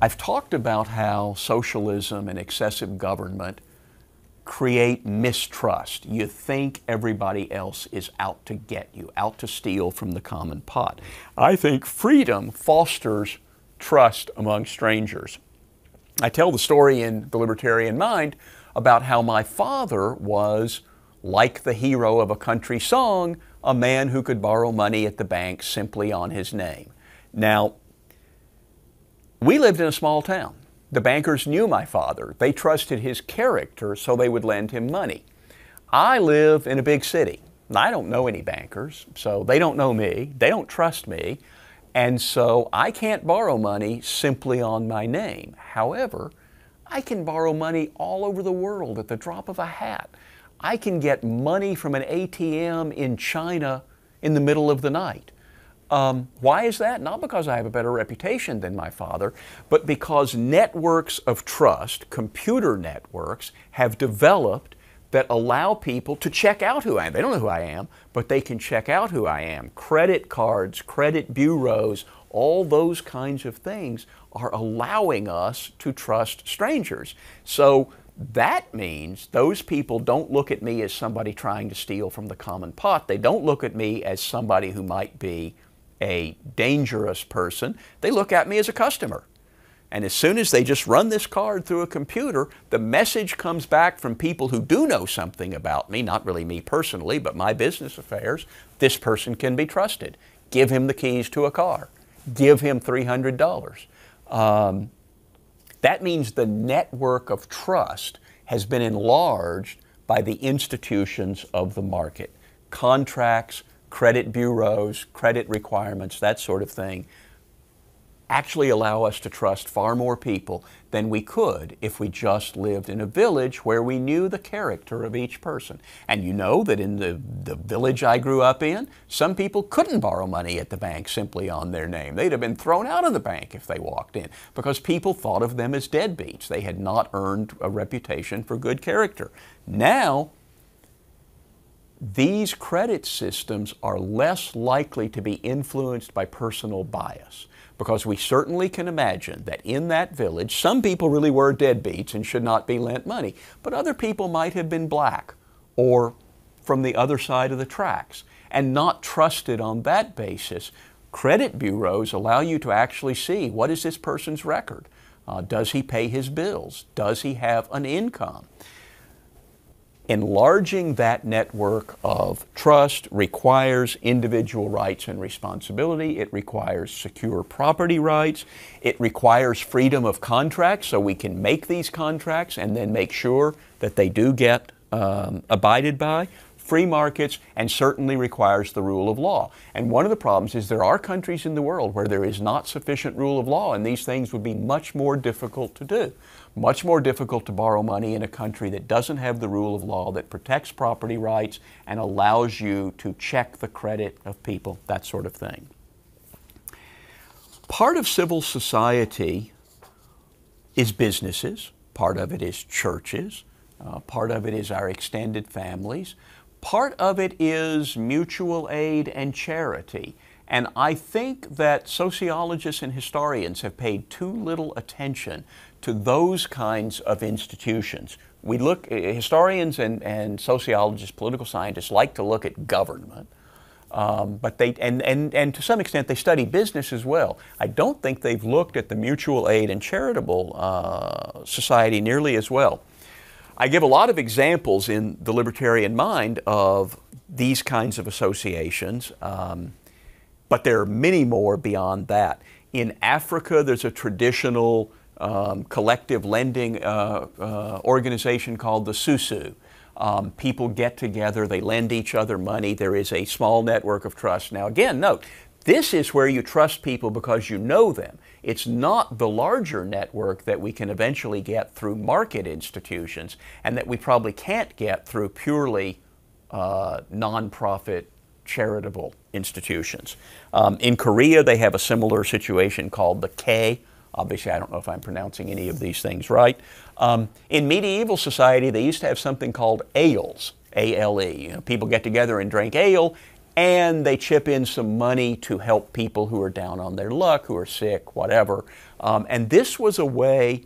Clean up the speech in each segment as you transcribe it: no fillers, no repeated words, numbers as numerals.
I've talked about how socialism and excessive government create mistrust. You think everybody else is out to get you, out to steal from the common pot. I think freedom fosters trust among strangers. I tell the story in The Libertarian Mind about how my father was, like the hero of a country song, a man who could borrow money at the bank simply on his name. Now, we lived in a small town. The bankers knew my father. They trusted his character, so they would lend him money. I live in a big city. I don't know any bankers, so they don't know me. They don't trust me. And so I can't borrow money simply on my name. However, I can borrow money all over the world at the drop of a hat. I can get money from an ATM in China in the middle of the night. Why is that? Not because I have a better reputation than my father, but because networks of trust, computer networks, have developed that allow people to check out who I am. They don't know who I am, but they can check out who I am. Credit cards, credit bureaus, all those kinds of things are allowing us to trust strangers. So that means those people don't look at me as somebody trying to steal from the common pot. They don't look at me as somebody who might be a dangerous person. They look at me as a customer. And as soon as they just run this card through a computer, the message comes back from people who do know something about me, not really me personally, but my business affairs. This person can be trusted. Give him the keys to a car. Give him $300. That means the network of trust has been enlarged by the institutions of the market. Contracts, credit bureaus, credit requirements, that sort of thing, actually allow us to trust far more people than we could if we just lived in a village where we knew the character of each person. And you know that in the village I grew up in, some people couldn't borrow money at the bank simply on their name. They'd have been thrown out of the bank if they walked in because people thought of them as deadbeats. They had not earned a reputation for good character. Now, these credit systems are less likely to be influenced by personal bias because we certainly can imagine that in that village, some people really were deadbeats and should not be lent money, but other people might have been black or from the other side of the tracks and not trusted on that basis. Credit bureaus allow you to actually see what is this person's record. Does he pay his bills? Does he have an income? Enlarging that network of trust requires individual rights and responsibility. It requires secure property rights. It requires freedom of contracts so we can make these contracts and then make sure that they do get abided by. Free markets, and certainly requires the rule of law. And one of the problems is there are countries in the world where there is not sufficient rule of law, and these things would be much more difficult to do. Much more difficult to borrow money in a country that doesn't have the rule of law that protects property rights and allows you to check the credit of people, that sort of thing. Part of civil society is businesses. Part of it is churches. Part of it is our extended families. Part of it is mutual aid and charity. And I think that sociologists and historians have paid too little attention to those kinds of institutions. We look, historians and sociologists, political scientists like to look at government, but they, and to some extent they study business as well. I don't think they've looked at the mutual aid and charitable society nearly as well. I give a lot of examples in The Libertarian Mind of these kinds of associations, but there are many more beyond that. In Africa, there's a traditional collective lending organization called the Susu. People get together, they lend each other money. There is a small network of trust. Now again, note, this is where you trust people because you know them. It's not the larger network that we can eventually get through market institutions and that we probably can't get through purely nonprofit charitable institutions. In Korea, they have a similar situation called the K. Obviously, I don't know if I'm pronouncing any of these things right. In medieval society, they used to have something called ales, A-L-E. You know, people get together and drink ale. and they chip in some money to help people who are down on their luck, who are sick, whatever. And this was a way,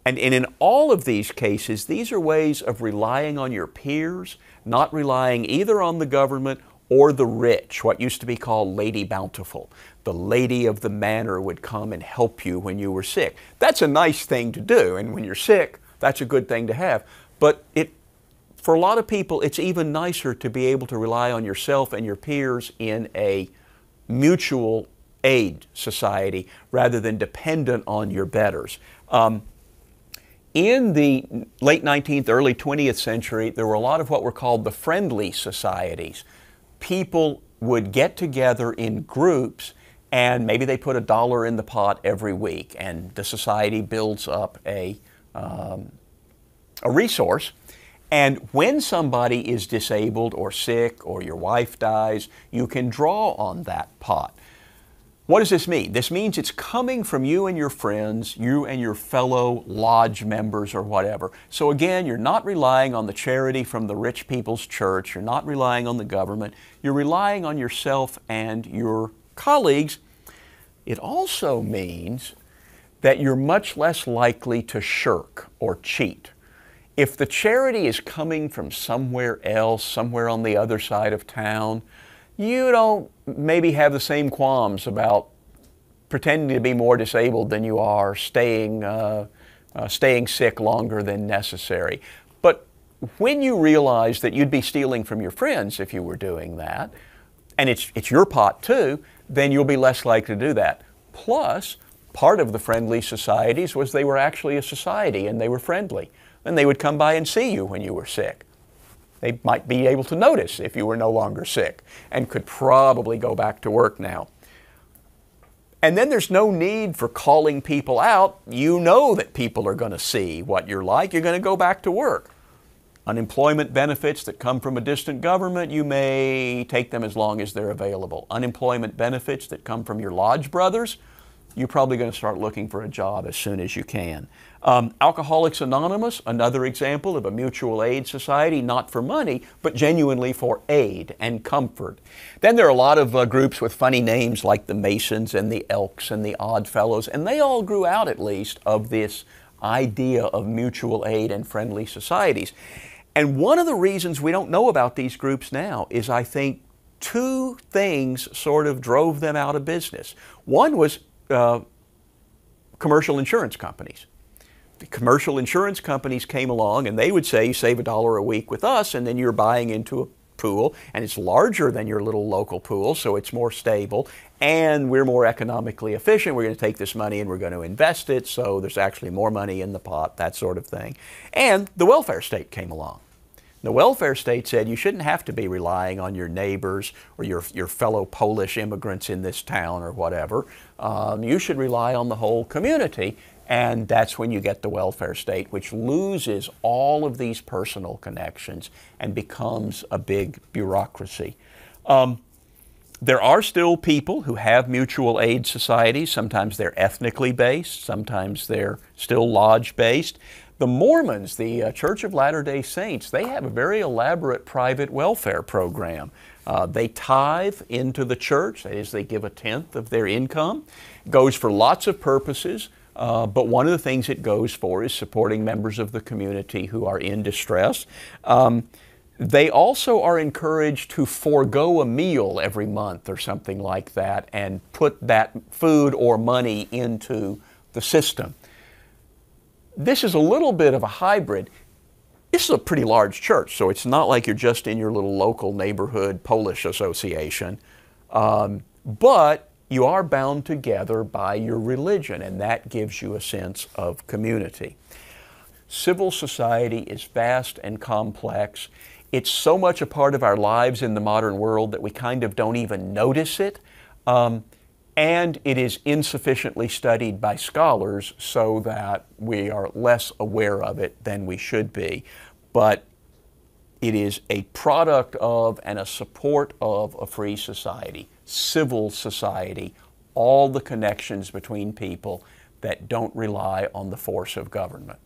and in all of these cases, these are ways of relying on your peers, not relying either on the government or the rich, what used to be called Lady Bountiful. The lady of the manor would come and help you when you were sick. That's a nice thing to do, and when you're sick, that's a good thing to have. But for a lot of people, it's even nicer to be able to rely on yourself and your peers in a mutual aid society rather than dependent on your betters. In the late 19th, early 20th century, there were a lot of what were called the friendly societies. People would get together in groups, and maybe they put $1 in the pot every week, and the society builds up a resource. And when somebody is disabled or sick or your wife dies, you can draw on that pot. What does this mean? This means it's coming from you and your friends, you and your fellow lodge members or whatever. So again, you're not relying on the charity from the rich people's church. You're not relying on the government. You're relying on yourself and your colleagues. It also means that you're much less likely to shirk or cheat. If the charity is coming from somewhere else, somewhere on the other side of town, you don't maybe have the same qualms about pretending to be more disabled than you are, staying sick longer than necessary. But when you realize that you'd be stealing from your friends if you were doing that, and it's your pot too, then you'll be less likely to do that. Plus, part of the friendly societies was they were actually a society and they were friendly. And they would come by and see you when you were sick. They might be able to notice if you were no longer sick and could probably go back to work now. And then there's no need for calling people out. You know that people are going to see what you're like. You're going to go back to work. Unemployment benefits that come from a distant government, you may take them as long as they're available. Unemployment benefits that come from your lodge brothers, you're probably going to start looking for a job as soon as you can. Alcoholics Anonymous, another example of a mutual aid society, not for money, but genuinely for aid and comfort. Then there are a lot of groups with funny names like the Masons and the Elks and the Odd Fellows, and they all grew out at least of this idea of mutual aid and friendly societies. And one of the reasons we don't know about these groups now is, I think, two things sort of drove them out of business. One was commercial insurance companies. The commercial insurance companies came along and they would say, you save $1 a week with us, and then you're buying into a pool, and it's larger than your little local pool, so it's more stable, and we're more economically efficient. We're going to take this money and we're going to invest it, so there's actually more money in the pot, that sort of thing. And the welfare state came along. The welfare state said you shouldn't have to be relying on your neighbors or your fellow Polish immigrants in this town or whatever. You should rely on the whole community, and that's when you get the welfare state, which loses all of these personal connections and becomes a big bureaucracy. There are still people who have mutual aid societies. Sometimes they're ethnically based, sometimes they're still lodge-based. The Mormons, the Church of Latter-day Saints, they have a very elaborate private welfare program. They tithe into the church, that is, they give 1/10 of their income. It goes for lots of purposes, but one of the things it goes for is supporting members of the community who are in distress. They also are encouraged to forego a meal every month or something like that and put that food or money into the system. This is a little bit of a hybrid. This is a pretty large church, so it's not like you're just in your little local neighborhood Polish association, but you are bound together by your religion, and that gives you a sense of community. Civil society is vast and complex. It's so much a part of our lives in the modern world that we kind of don't even notice it. And it is insufficiently studied by scholars so that we are less aware of it than we should be. But it is a product of and a support of a free society, civil society, all the connections between people that don't rely on the force of government.